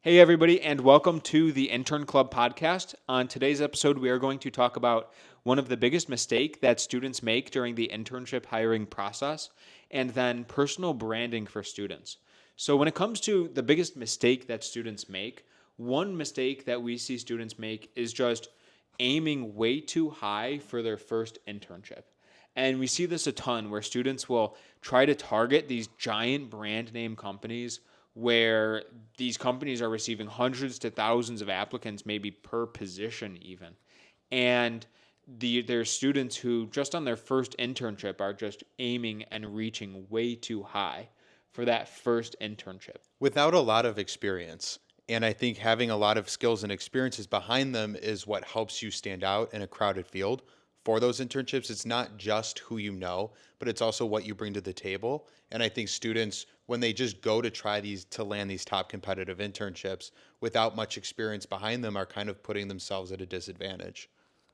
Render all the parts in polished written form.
Hey, everybody, and welcome to the Intern Club podcast. On today's episode, we are going to talk about one of the biggest mistakes that students make during the internship hiring process, and then personal branding for students. So, when it comes to the biggest mistake that students make, one mistake that we see students make is just aiming way too high for their first internship. And we see this a ton where students will try to target these giant brand name companies where these companies are receiving hundreds to thousands of applicants, maybe per position even. And there's students who just on their first internship are just aiming and reaching way too high for that first internship. Without a lot of experience. And I think having a lot of skills and experiences behind them is what helps you stand out in a crowded field. For those internships, it's not just who you know, but it's also what you bring to the table. And I think students, when they just go to try these to land these top competitive internships without much experience behind them, are kind of putting themselves at a disadvantage.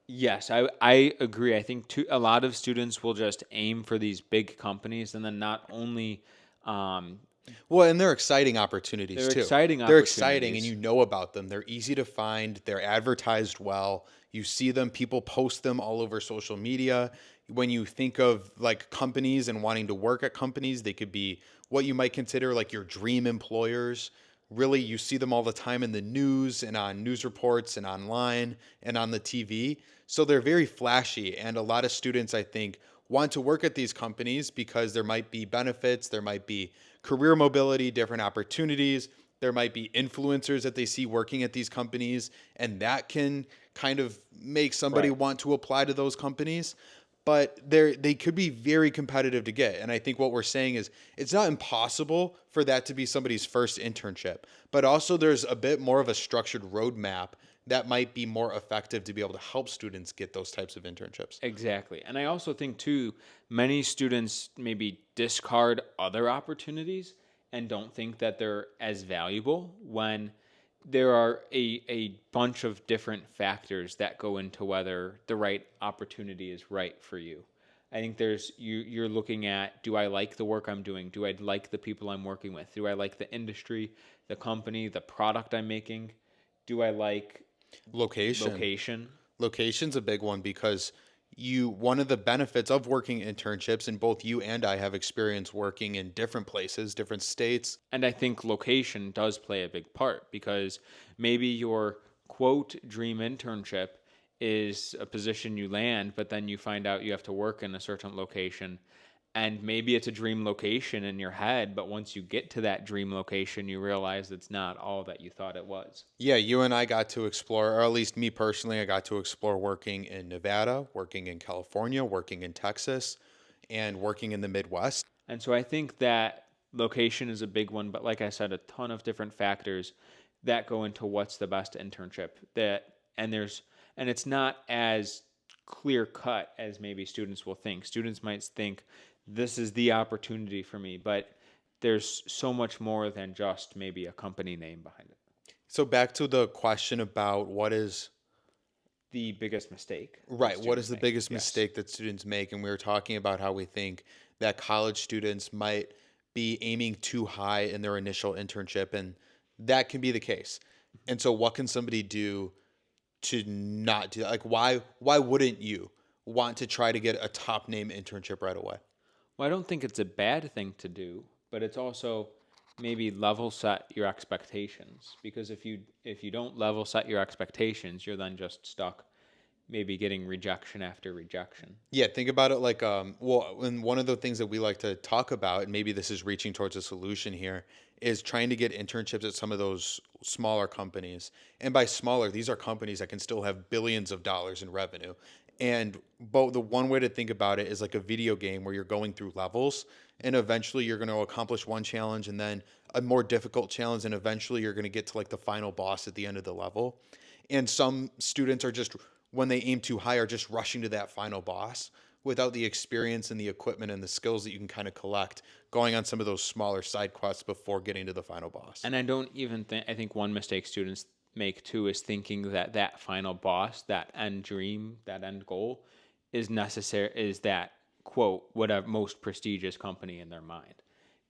Yes, I agree. I think a lot of students will just aim for these big companies and then not only um, Well, and they're exciting opportunities they're too. exciting They're exciting and opportunities. you know about them. They're easy to find, they're advertised well. You see them, people post them all over social media. When you think of like companies and wanting to work at companies, they could be what you might consider like your dream employers. Really, you see them all the time in the news and on news reports and online and on the TV. So they're very flashy. And a lot of students, I think, want to work at these companies because there might be benefits, there might be career mobility, different opportunities. There might be influencers that they see working at these companies, and that can kind of make somebody Right. want to apply to those companies. But they could be very competitive to get. And I think what we're saying is it's not impossible for that to be somebody's first internship, but also there's a bit more of a structured roadmap that might be more effective to be able to help students get those types of internships. Exactly. And I also think, too, many students maybe discard other opportunities and don't think that they're as valuable when there are a bunch of different factors that go into whether the right opportunity is right for you. I think you're looking at, do I like the work I'm doing? Do I like the people I'm working with? Do I like the industry, the company, the product I'm making? Do I like Location. location? Location's a big one because one of the benefits of working internships, and both you and I have experience working in different places, different states. And I think location does play a big part because maybe your quote dream internship is a position you land, but then you find out you have to work in a certain location. And maybe it's a dream location in your head, but once you get to that dream location, you realize it's not all that you thought it was. Yeah, you and I got to explore, or at least me personally, I got to explore working in Nevada, working in California, working in Texas, and working in the Midwest. And so I think that location is a big one, but like I said, a ton of different factors that go into what's the best internship. And it's not as clear cut as maybe students will think. Students might think this is the opportunity for me, but there's so much more than just maybe a company name behind it. So back to the question about The biggest mistake that right, what is students the make. biggest Yes. mistake that students make? And we were talking about how we think that college students might be aiming too high in their initial internship, and that can be the case. And so what can somebody do to not do that? Like why wouldn't you want to try to get a top name internship right away? Well, I don't think it's a bad thing to do, but it's also maybe level set your expectations because if you don't level set your expectations, you're then just stuck maybe getting rejection after rejection. Yeah, think about it like well, and one of the things that we like to talk about, and maybe this is reaching towards a solution here, is trying to get internships at some of those smaller companies. And by smaller, these are companies that can still have billions of dollars in revenue. And but the one way to think about it is like a video game where you're going through levels and eventually you're going to accomplish one challenge and then a more difficult challenge and eventually you're going to get to like the final boss at the end of the level. And some students are just, when they aim too high, are just rushing to that final boss without the experience and the equipment and the skills that you can kind of collect going on some of those smaller side quests before getting to the final boss. And I don't even think I think one mistake students make too is thinking that that final boss, that end dream, that end goal is necessary is that quote whatever most prestigious company in their mind.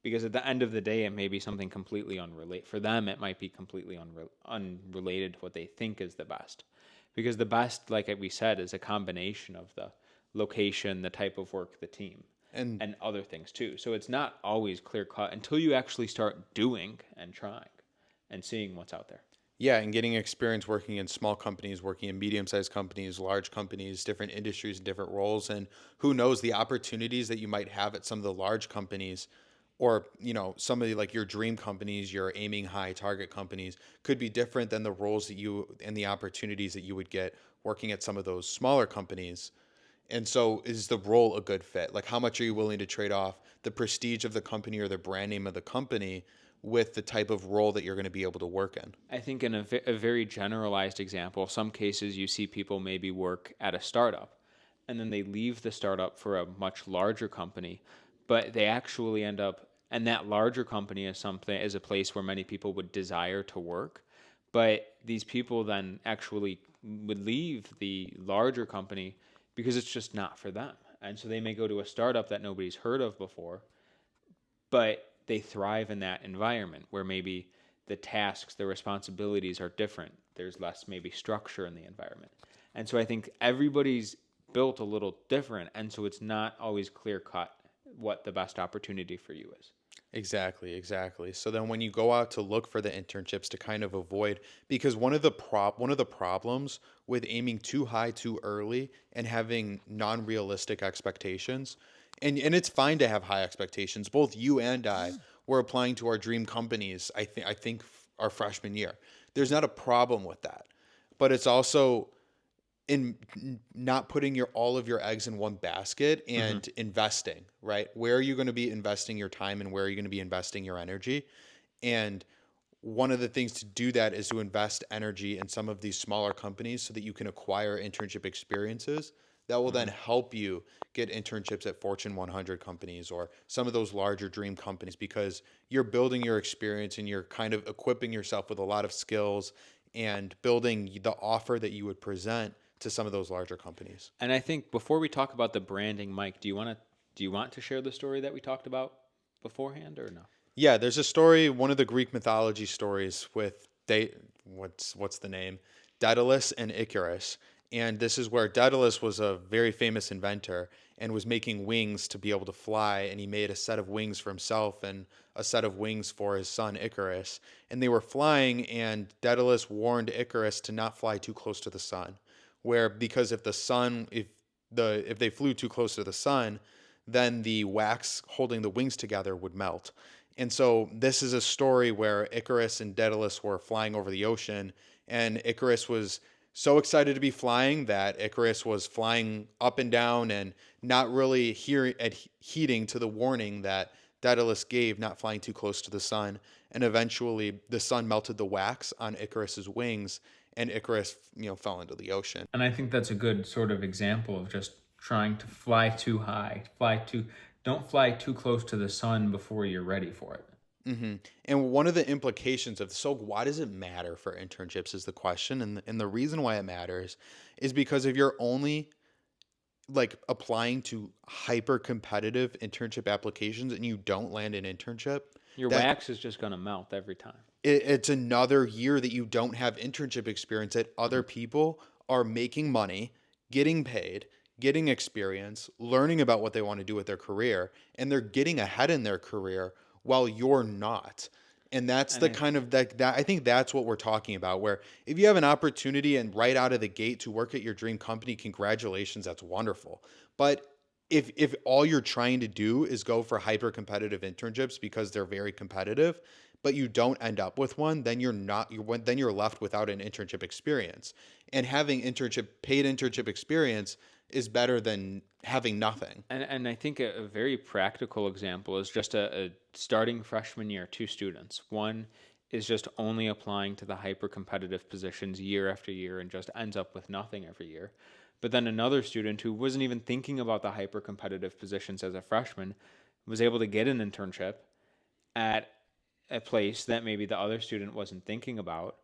because at the end of the day, it may be something completely unrelated. For them, it might be completely unrelated to what they think is the best. Because the best, like we said, is a combination of the location, the type of work, the team, And and other things too. So it's not always clear cut until you actually start doing and trying and seeing what's out there. yeah, and getting experience working in small companies, working in medium-sized companies, large companies, different industries and different roles, and who knows the opportunities that you might have at some of the large companies, or some of like your dream companies, your aiming high target companies could be different than the roles that you and the opportunities that you would get working at some of those smaller companies. And so is the role a good fit? Like, how much are you willing to trade off the prestige of the company or the brand name of the company with the type of role that you're going to be able to work in? I think in a very generalized example, some cases you see people maybe work at a startup and then they leave the startup for a much larger company, but they actually end up, and that larger company is a place where many people would desire to work. But these people then actually would leave the larger company because it's just not for them. And so they may go to a startup that nobody's heard of before, but they thrive in that environment where maybe the tasks, the responsibilities are different. There's less maybe structure in the environment. And so I think everybody's built a little different. And so it's not always clear cut what the best opportunity for you is. Exactly, exactly. So then when you go out to look for the internships to kind of avoid, because one of the problems with aiming too high too early and having non-realistic expectations, and it's fine to have high expectations. Both you and I were applying to our dream companies, I think our freshman year. There's not a problem with that. But it's also in not putting your all of your eggs in one basket Mm-hmm. and investing, right? Where are you going to be investing your time and where are you going to be investing your energy? And one of the things to do that is to invest energy in some of these smaller companies so that you can acquire internship experiences that will then Mm-hmm. help you get internships at Fortune 100 companies or some of those larger dream companies, because you're building your experience and you're kind of equipping yourself with a lot of skills and building the offer that you would present to some of those larger companies. And I think before we talk about the branding, Mike, do you want to share the story that we talked about beforehand or no? Yeah, there's a story, one of the Greek mythology stories with what's the name? Daedalus and Icarus. And this is where Daedalus was a very famous inventor and was making wings to be able to fly, and he made a set of wings for himself and a set of wings for his son Icarus. And they were flying, and Daedalus warned Icarus to not fly too close to the sun, where because if they flew too close to the sun, then the wax holding the wings together would melt. And so this is a story where Icarus and Daedalus were flying over the ocean, and Icarus was so excited to be flying that Icarus was flying up and down and not really heeding to the warning that Daedalus gave, not flying too close to the sun. And eventually, the sun melted the wax on Icarus's wings, and Icarus, fell into the ocean. And I think that's a good sort of example of just trying to fly too high, don't fly too close to the sun before you're ready for it. hmm And one of the implications of, so why does it matter for internships is the question. And the reason why it matters is because if you're only like applying to hyper competitive internship applications and you don't land an internship, Your that wax is just going to melt every time. it's another year that you don't have internship experience that Mm-hmm. other people are making money, getting paid, getting experience, learning about what they want to do with their career, and they're getting ahead in their career while you're not. And that's And the I, kind of that I think that's what we're talking about. Where if you have an opportunity and right out of the gate to work at your dream company, congratulations, that's wonderful. But if all you're trying to do is go for hyper competitive internships because they're very competitive, but you don't end up with one, then then you're left without an internship experience. And having internship paid internship experience is better than having nothing. and I think a very practical example is just a starting freshman year, two students. One is just only applying to the hyper competitive positions year after year and just ends up with nothing every year. But then another student who wasn't even thinking about the hyper competitive positions as a freshman was able to get an internship at a place that maybe the other student wasn't thinking about,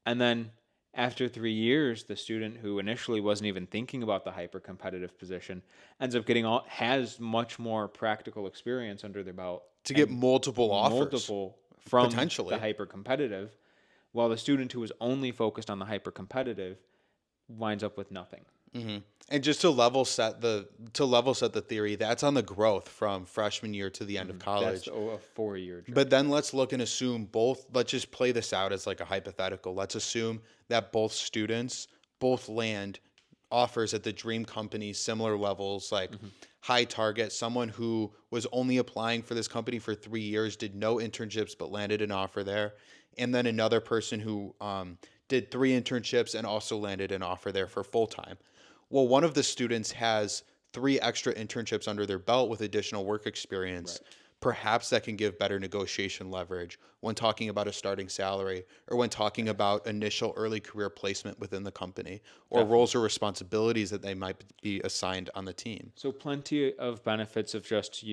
and then After 3 years, the student who initially wasn't even thinking about the hyper competitive position ends up has much more practical experience under their belt To get and multiple offers, multiple from the potentially. hyper competitive, while the student who was only focused on the hyper competitive winds up with nothing. And just to level set the theory, that's on the growth from freshman year to the end of That's college. a 4 year But journey. then let's look and assume both, let's just play this out as like a hypothetical. Let's assume that both students both land offers at the dream company, similar levels, like high target, someone who was only applying for this company for 3 years, did no internships, but landed an offer there. And then another person who did 3 internships and also landed an offer there for full time. Well, one of the students has 3 extra internships under their belt with additional work experience. Right. Perhaps that can give better negotiation leverage when talking about a starting salary or when talking about initial early career placement within the company or Definitely. roles or responsibilities that they might be assigned on the team. So plenty of benefits of just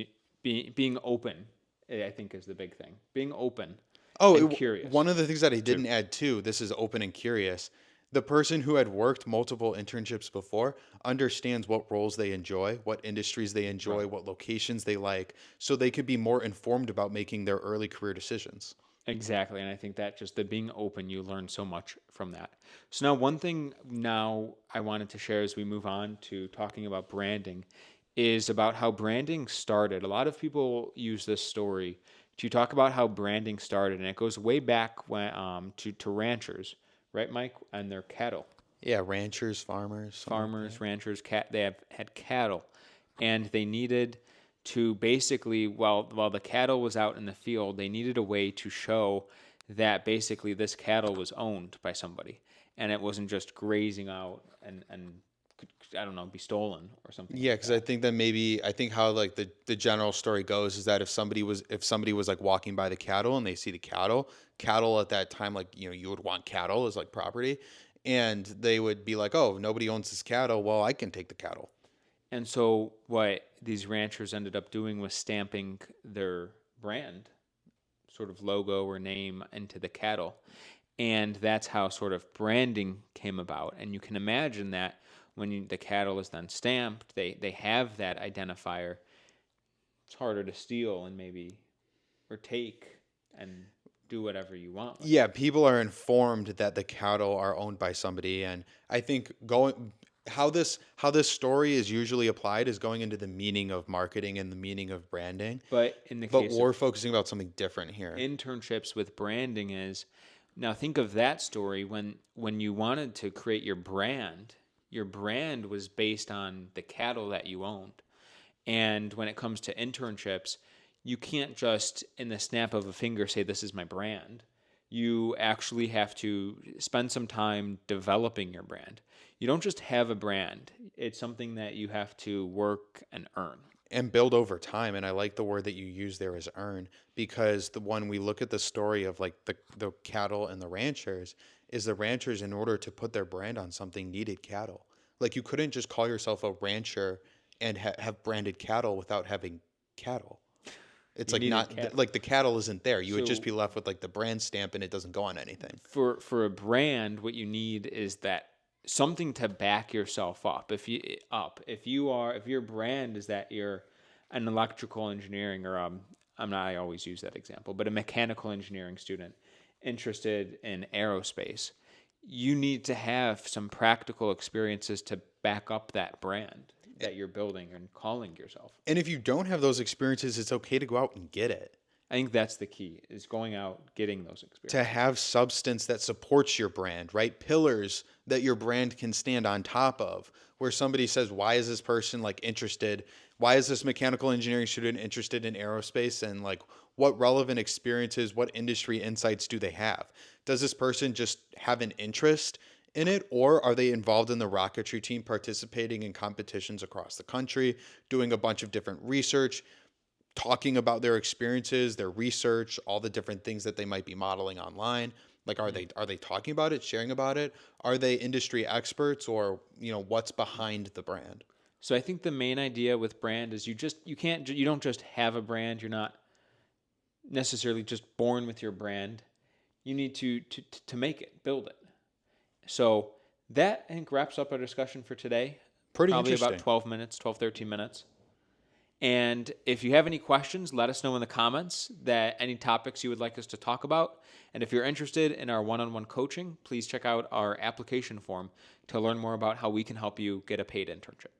being open, I think, is the big thing. Being open and One curious of the things that I too. didn't add too, this is open and curious. The person who had worked multiple internships before understands what roles they enjoy, what industries they enjoy, Right. what locations they like, so they could be more informed about making their early career decisions. Exactly. And I think that just the being open, you learn so much from that. So now one thing now I wanted to share as we move on to talking about branding is about how branding started. A lot of people use this story to talk about how branding started, and it goes way back when to ranchers, right, Mike, and their cattle. Yeah, ranchers, farmers, something like Farmers, that. ranchers, they have had cattle, and they needed to basically while the cattle was out in the field, they needed a way to show that basically this cattle was owned by somebody, and it wasn't just grazing out and could, I don't know, be stolen or something Yeah, like because I that. think that maybe I think how like the general story goes is that if somebody was like walking by the cattle and they see the cattle at that time, like you would want cattle as like property, and they would be like, oh, nobody owns this cattle, well, I can take the cattle. And so what these ranchers ended up doing was stamping their brand sort of logo or name into the cattle. And that's how sort of branding came about. And you can imagine that when the cattle is then stamped, they have that identifier. It's harder to steal and maybe or take and do whatever you want with Yeah, it. people are informed that the cattle are owned by somebody, and I think going how this story is usually applied is going into the meaning of marketing and the meaning of branding, But in the but case of we're focusing about something different here. internships with branding is now think of that story when you wanted to create your brand was based on the cattle that you owned. And when it comes to internships, you can't just in the snap of a finger say this is my brand. You actually have to spend some time developing your brand. You don't just have a brand. It's something that you have to work and earn. And build over time, and I like the word that you use there as earn, because the one we look at the story of like the cattle and the ranchers is the ranchers, in order to put their brand on something, needed cattle. Like you couldn't just call yourself a rancher and have branded cattle without having cattle. It's You like needed not cattle. like the cattle isn't there. You would just So be left with like the brand stamp and it doesn't go on anything. for a brand, what you need is that something to back yourself up. If your brand is that you're an electrical engineering or I always use that example, but a mechanical engineering student interested in aerospace, you need to have some practical experiences to back up that brand that you're building and calling yourself. And if you don't have those experiences, it's okay to go out and get it. I think that's the key is going out, getting those To experiences. have substance that supports your brand, right? Pillars that your brand can stand on top of, where somebody says, why is this person like interested? Why is this mechanical engineering student interested in aerospace? And like, what relevant experiences, what industry insights do they have? Does this person just have an interest in it, or are they involved in the rocketry team, participating in competitions across the country, doing a bunch of different research, talking about their experiences, their research, all the different things that they might be modeling online? Like, are they talking about it, sharing about it? Are they industry experts, or what's behind the brand? So I think the main idea with brand is you don't just have a brand. You're not necessarily just born with your brand. You need to make it, build it. So that, I think, wraps up our discussion for today. Pretty Probably about interesting. 12 minutes, 12, 13 minutes. And if you have any questions, let us know in the comments that any topics you would like us to talk about. And if you're interested in our one-on-one coaching, please check out our application form to learn more about how we can help you get a paid internship.